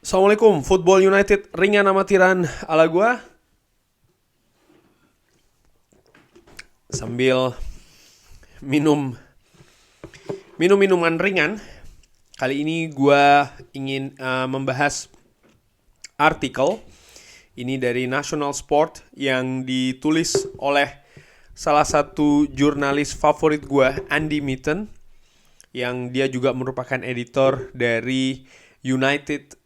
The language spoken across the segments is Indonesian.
Assalamualaikum, Football United ringan amatiran ala gua. Sambil minum minuman ringan. Kali ini gua ingin membahas artikel ini dari National Sport yang ditulis oleh salah satu jurnalis favorit gua, Andy Mitten, yang dia juga merupakan editor dari United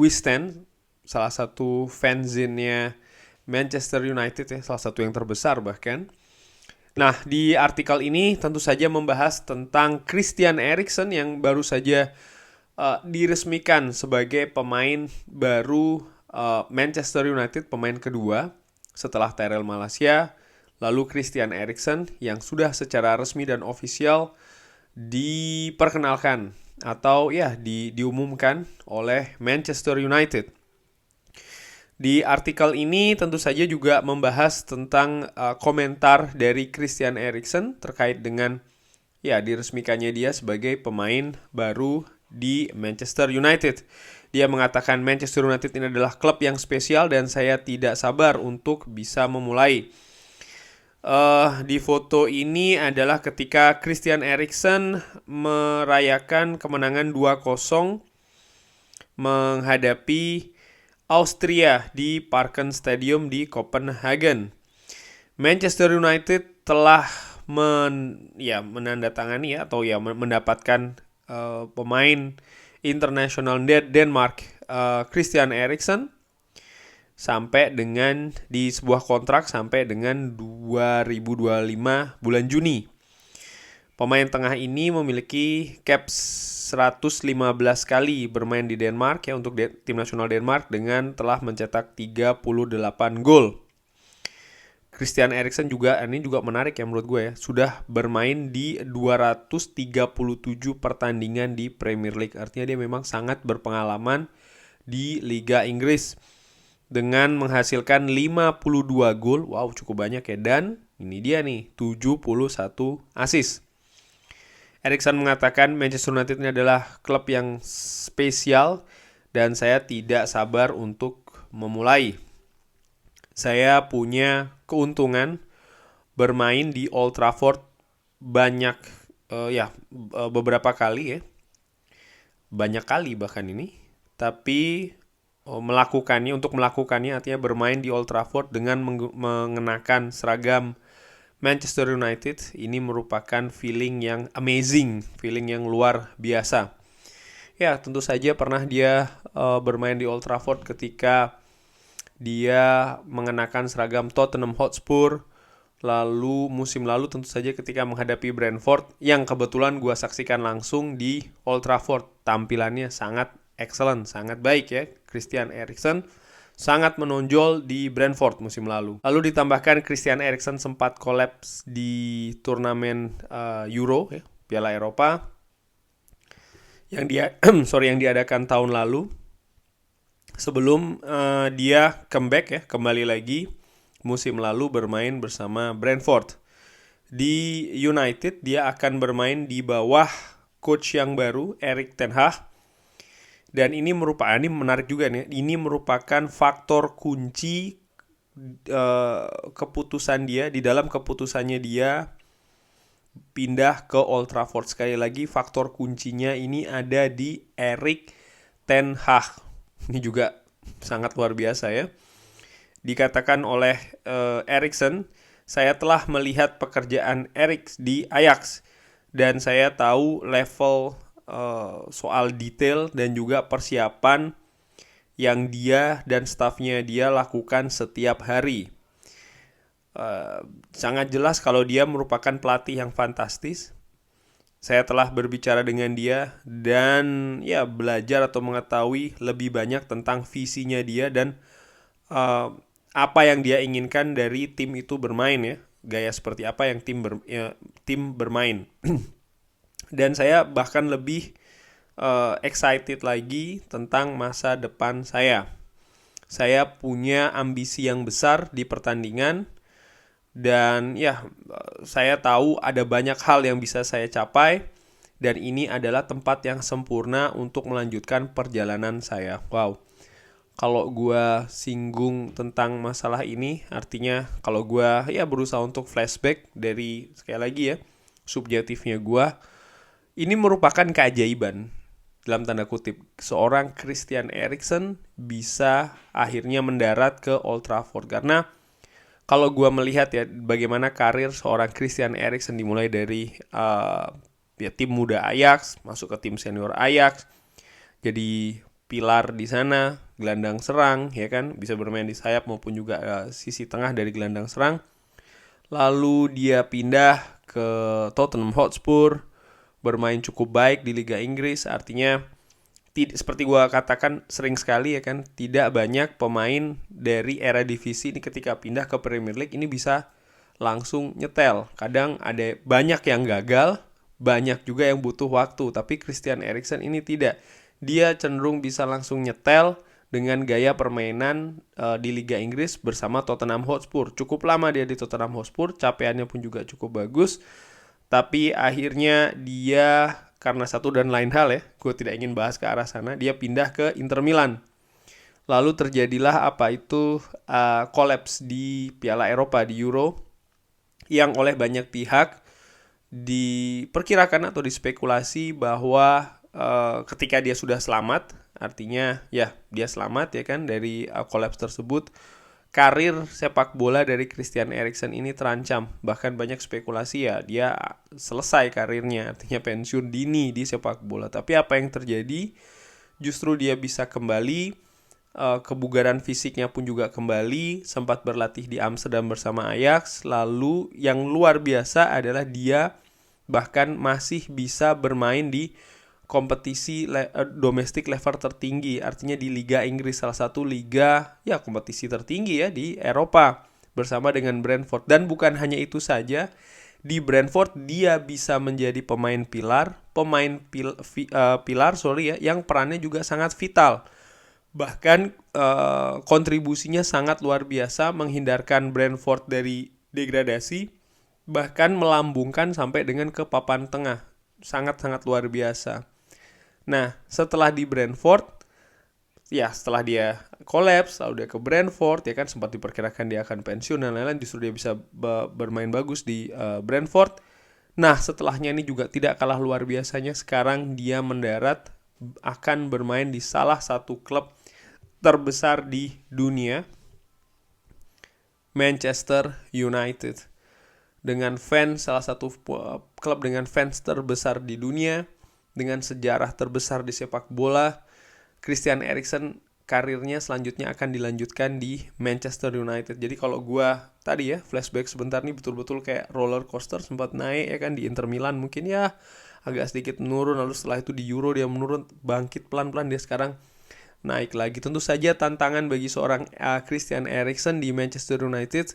We Stand, salah satu fanzine-nya Manchester United ya, salah satu yang terbesar bahkan. Nah, di artikel ini tentu saja membahas tentang Christian Eriksen yang baru saja diresmikan sebagai pemain baru Manchester United, pemain kedua setelah Tyrell Malacia, lalu Christian Eriksen yang sudah secara resmi dan ofisial diperkenalkan atau ya diumumkan oleh Manchester United. Di artikel ini tentu saja juga membahas tentang komentar dari Christian Eriksen terkait dengan ya diresmikannya dia sebagai pemain baru di Manchester United. Dia mengatakan Manchester United ini adalah klub yang spesial dan saya tidak sabar untuk bisa memulai. Di foto ini adalah ketika Christian Eriksen merayakan kemenangan 2-0 menghadapi Austria di Parken Stadium di Copenhagen. Manchester United telah menandatangani atau mendapatkan pemain internasional Denmark, Christian Eriksen, sampai dengan di sebuah kontrak sampai dengan 2025 bulan Juni. Pemain tengah ini memiliki cap 115 kali bermain di Denmark ya untuk tim nasional Denmark dengan telah mencetak 38 gol. Christian Eriksen juga ini juga menarik ya menurut gue ya, sudah bermain di 237 pertandingan di Premier League. Artinya dia memang sangat berpengalaman di Liga Inggris dengan menghasilkan 52 gol. Wow, cukup banyak ya. Dan ini dia nih, 71 assist. Eriksen mengatakan Manchester United ini adalah klub yang spesial dan saya tidak sabar untuk memulai. Saya punya keuntungan bermain di Old Trafford banyak beberapa kali ya. Banyak kali bahkan ini. Tapi untuk melakukannya artinya bermain di Old Trafford dengan mengenakan seragam Manchester United, ini merupakan feeling yang amazing, feeling yang luar biasa. Ya, tentu saja pernah dia bermain di Old Trafford ketika dia mengenakan seragam Tottenham Hotspur. Lalu musim lalu tentu saja ketika menghadapi Brentford yang kebetulan gue saksikan langsung di Old Trafford. Tampilannya sangat excellent, sangat baik ya. Christian Eriksen sangat menonjol di Brentford musim lalu. Lalu ditambahkan Christian Eriksen sempat kolaps di turnamen Euro ya, Piala Eropa yang diadakan tahun lalu. Sebelum dia comeback ya, kembali lagi musim lalu bermain bersama Brentford. Di United dia akan bermain di bawah coach yang baru, Erik ten Hag. Dan ini menarik juga nih. Ini merupakan faktor kunci keputusan dia, di dalam keputusannya dia pindah ke Old Trafford. Sekali lagi faktor kuncinya ini ada di Erik ten Hag. Ini juga sangat luar biasa ya. Dikatakan oleh Eriksen, saya telah melihat pekerjaan Erik di Ajax dan saya tahu level soal detail dan juga persiapan yang dia dan stafnya dia lakukan setiap hari. Sangat jelas kalau dia merupakan pelatih yang fantastis. Saya telah berbicara dengan dia dan ya belajar atau mengetahui lebih banyak tentang visinya dia dan apa yang dia inginkan dari tim itu bermain ya. Gaya seperti apa yang tim bermain. Dan saya bahkan lebih excited lagi tentang masa depan saya. Saya punya ambisi yang besar di pertandingan dan ya saya tahu ada banyak hal yang bisa saya capai dan ini adalah tempat yang sempurna untuk melanjutkan perjalanan saya. Wow. Kalau gue singgung tentang masalah ini, artinya kalau gue ya berusaha untuk flashback dari, sekali lagi ya, subjektifnya gue, ini merupakan keajaiban, dalam tanda kutip, seorang Christian Eriksen bisa akhirnya mendarat ke Old Trafford. Karena kalau gue melihat ya bagaimana karir seorang Christian Eriksen dimulai dari ya tim muda Ajax, masuk ke tim senior Ajax, jadi pilar di sana, gelandang serang, ya kan, bisa bermain di sayap maupun juga sisi tengah dari gelandang serang. Lalu dia pindah ke Tottenham Hotspur, bermain cukup baik di Liga Inggris. Artinya seperti gue katakan sering sekali ya kan, tidak banyak pemain dari era divisi ini ketika pindah ke Premier League ini bisa langsung nyetel. Kadang ada banyak yang gagal, banyak juga yang butuh waktu. Tapi Christian Eriksen ini tidak. Dia cenderung bisa langsung nyetel dengan gaya permainan di Liga Inggris bersama Tottenham Hotspur. Cukup lama dia di Tottenham Hotspur, capaiannya pun juga cukup bagus. Tapi akhirnya dia, karena satu dan lain hal ya, gue tidak ingin bahas ke arah sana, dia pindah ke Inter Milan. Lalu terjadilah apa itu kolaps di Piala Eropa, di Euro, yang oleh banyak pihak diperkirakan atau dispekulasi bahwa ketika dia sudah selamat, artinya ya dia selamat ya kan dari kolaps tersebut, karir sepak bola dari Christian Eriksen ini terancam. Bahkan banyak spekulasi ya dia selesai karirnya, artinya pensiun dini di sepak bola. Tapi apa yang terjadi? Justru dia bisa kembali, kebugaran fisiknya pun juga kembali, sempat berlatih di Amsterdam bersama Ajax. Lalu yang luar biasa adalah dia bahkan masih bisa bermain di kompetisi domestik level tertinggi, artinya di Liga Inggris, salah satu liga ya kompetisi tertinggi ya di Eropa, bersama dengan Brentford. Dan bukan hanya itu saja, di Brentford dia bisa menjadi pemain pilar yang perannya juga sangat vital. Bahkan kontribusinya sangat luar biasa, menghindarkan Brentford dari degradasi, bahkan melambungkan sampai dengan ke papan tengah. Sangat-sangat luar biasa. Nah, setelah di Brentford, ya setelah dia kolaps, lalu dia ke Brentford, ya kan sempat diperkirakan dia akan pensiun dan lain-lain, justru dia bisa bermain bagus di Brentford. Nah, setelahnya ini juga tidak kalah luar biasanya, sekarang dia mendarat akan bermain di salah satu klub terbesar di dunia, Manchester United. Dengan fans, salah satu klub dengan fans terbesar di dunia, dengan sejarah terbesar di sepak bola, Christian Eriksen karirnya selanjutnya akan dilanjutkan di Manchester United. Jadi kalau gue tadi ya flashback sebentar nih, betul-betul kayak roller coaster, sempat naik ya kan di Inter Milan, mungkin ya agak sedikit menurun, lalu setelah itu di Euro dia menurun, bangkit pelan-pelan, dia sekarang naik lagi. Tentu saja tantangan bagi seorang Christian Eriksen di Manchester United.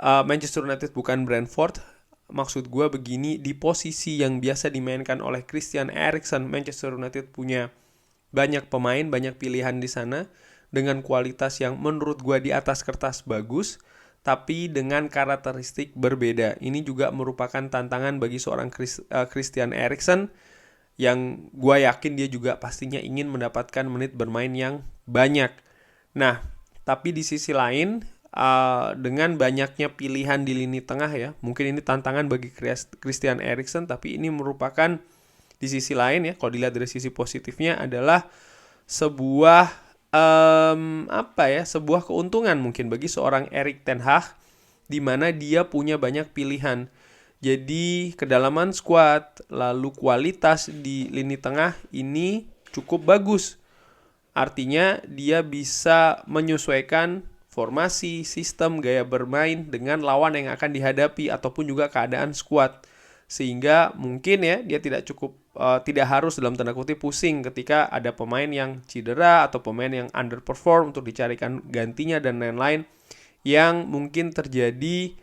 Manchester United bukan Brentford. Maksud gue begini, di posisi yang biasa dimainkan oleh Christian Eriksen, Manchester United punya banyak pemain, banyak pilihan di sana dengan kualitas yang menurut gue di atas kertas bagus, tapi dengan karakteristik berbeda. Ini juga merupakan tantangan bagi seorang Christian Eriksen, yang gue yakin dia juga pastinya ingin mendapatkan menit bermain yang banyak. Nah, tapi di sisi lain, dengan banyaknya pilihan di lini tengah ya, mungkin ini tantangan bagi Christian Eriksen, tapi ini merupakan di sisi lain ya, kalau dilihat dari sisi positifnya adalah sebuah sebuah keuntungan mungkin bagi seorang Erik ten Hag, di mana dia punya banyak pilihan. Jadi kedalaman skuad, lalu kualitas di lini tengah ini cukup bagus. Artinya dia bisa menyesuaikan formasi, sistem, gaya bermain dengan lawan yang akan dihadapi ataupun juga keadaan skuad. Sehingga mungkin ya dia tidak harus dalam tanda kutip pusing ketika ada pemain yang cedera atau pemain yang underperform untuk dicarikan gantinya dan lain-lain, yang mungkin terjadi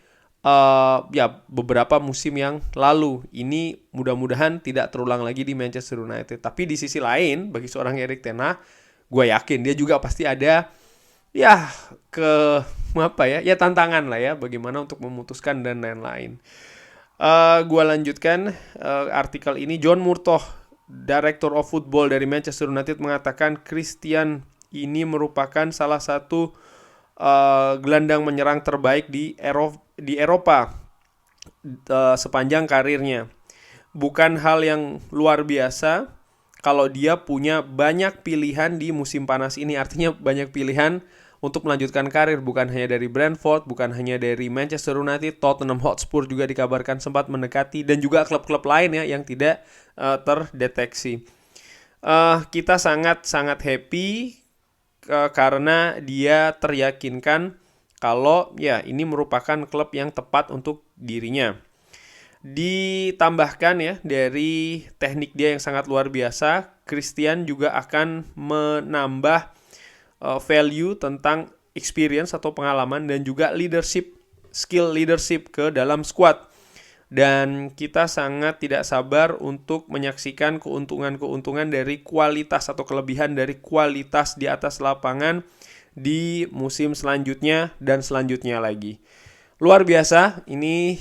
beberapa musim yang lalu. Ini mudah-mudahan tidak terulang lagi di Manchester United. Tapi di sisi lain, bagi seorang Erik ten Hag, gue yakin dia juga pasti ada tantangan lah ya, bagaimana untuk memutuskan dan lain-lain. Gua lanjutkan artikel ini. John Murtough, Director of Football dari Manchester United, mengatakan Christian ini merupakan salah satu gelandang menyerang terbaik di Eropa sepanjang karirnya. Bukan hal yang luar biasa kalau dia punya banyak pilihan di musim panas ini. Artinya banyak pilihan untuk melanjutkan karir, bukan hanya dari Brentford, bukan hanya dari Manchester United, Tottenham Hotspur juga dikabarkan sempat mendekati, dan juga klub-klub lain ya yang tidak terdeteksi. Kita sangat-sangat happy karena dia teryakinkan kalau ya ini merupakan klub yang tepat untuk dirinya. Ditambahkan ya dari teknik dia yang sangat luar biasa, Christian juga akan menambah value tentang experience atau pengalaman dan juga skill leadership ke dalam squad. Dan kita sangat tidak sabar untuk menyaksikan keuntungan-keuntungan dari kualitas atau kelebihan dari kualitas di atas lapangan di musim selanjutnya dan selanjutnya lagi. Luar biasa, ini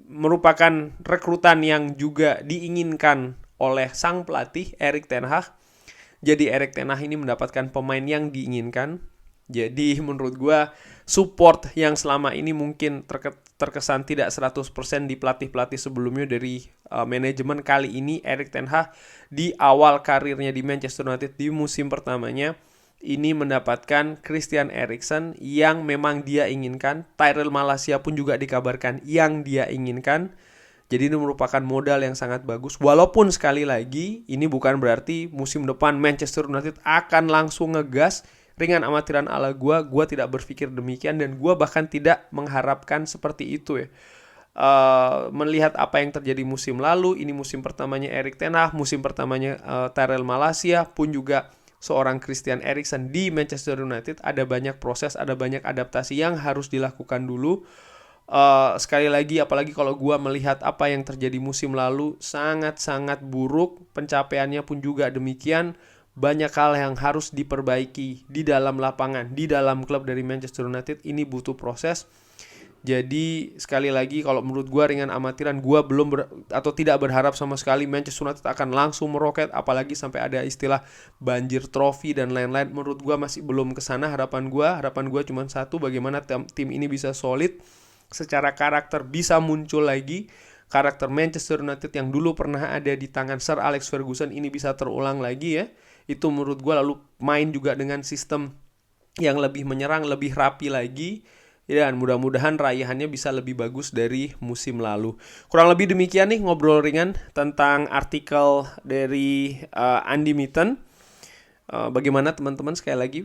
merupakan rekrutan yang juga diinginkan oleh sang pelatih Erik ten Hag. Jadi Erik ten Hag ini mendapatkan pemain yang diinginkan. Jadi menurut gue support yang selama ini mungkin terkesan tidak 100% di pelatih-pelatih sebelumnya dari manajemen, kali ini Erik ten Hag di awal karirnya di Manchester United di musim pertamanya ini mendapatkan Christian Eriksen yang memang dia inginkan. Tyrell Malacia pun juga dikabarkan yang dia inginkan. Jadi ini merupakan modal yang sangat bagus. Walaupun sekali lagi ini bukan berarti musim depan Manchester United akan langsung ngegas. Ringan amatiran ala gue tidak berpikir demikian, dan gue bahkan tidak mengharapkan seperti itu ya. Melihat apa yang terjadi musim lalu, ini musim pertamanya Erik ten Hag, musim pertamanya Tyrell Malacia pun juga seorang Christian Eriksen di Manchester United, ada banyak proses, ada banyak adaptasi yang harus dilakukan dulu. Sekali lagi, apalagi kalau gue melihat apa yang terjadi musim lalu, sangat-sangat buruk, pencapaiannya pun juga demikian. Banyak hal yang harus diperbaiki di dalam lapangan, di dalam klub dari Manchester United. Ini butuh proses. Jadi sekali lagi, kalau menurut gue ringan amatiran, gue atau tidak berharap sama sekali Manchester United akan langsung meroket, apalagi sampai ada istilah banjir trofi dan lain-lain. Menurut gue masih belum kesana. Harapan gue cuma satu, bagaimana tim ini bisa solid secara karakter, bisa muncul lagi karakter Manchester United yang dulu pernah ada di tangan Sir Alex Ferguson ini bisa terulang lagi ya. Itu menurut gue. Lalu main juga dengan sistem yang lebih menyerang, lebih rapi lagi. Dan mudah-mudahan raihannya bisa lebih bagus dari musim lalu. Kurang lebih demikian nih ngobrol ringan tentang artikel dari Andy Mitten. Bagaimana teman-teman, sekali lagi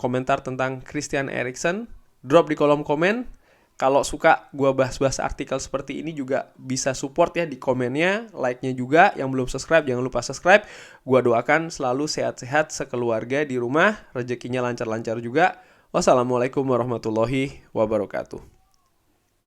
komentar tentang Christian Eriksen? Drop di kolom komen. Kalau suka gue bahas-bahas artikel seperti ini juga bisa support ya di komennya, like-nya juga. Yang belum subscribe jangan lupa subscribe. Gue doakan selalu sehat-sehat sekeluarga di rumah, rezekinya lancar-lancar juga. Wassalamualaikum warahmatullahi wabarakatuh.